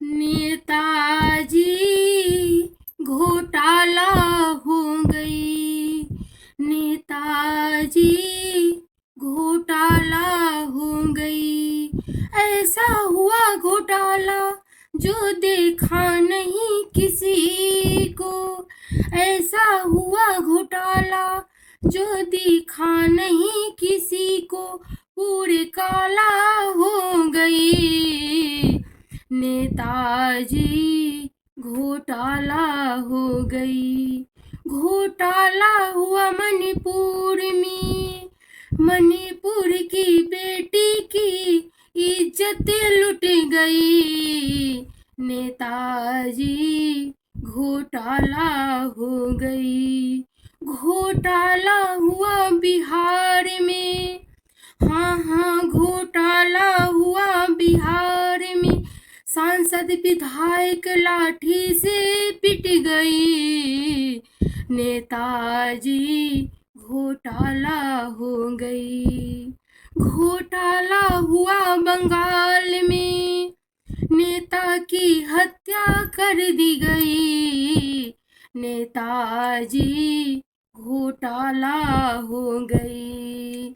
नेताजी घोटाला हो गई। नेताजी घोटाला हो गई। ऐसा हुआ घोटाला जो देखा नहीं किसी को। ऐसा हुआ घोटाला जो देखा नहीं किसी को। पूरे काला हो गई। नेताजी घोटाला हो गई। घोटाला हुआ मणिपुर में। मणिपुर की बेटी की इज्जत लुट गई। नेताजी घोटाला हो गई। घोटाला हुआ बिहार में। हाँ, घोटाला हुआ बिहार में। सांसद विधायक लाठी से पिट गई। नेताजी घोटाला हो गई। घोटाला हुआ बंगाल में। नेता की हत्या कर दी गई। नेताजी घोटाला हो गई।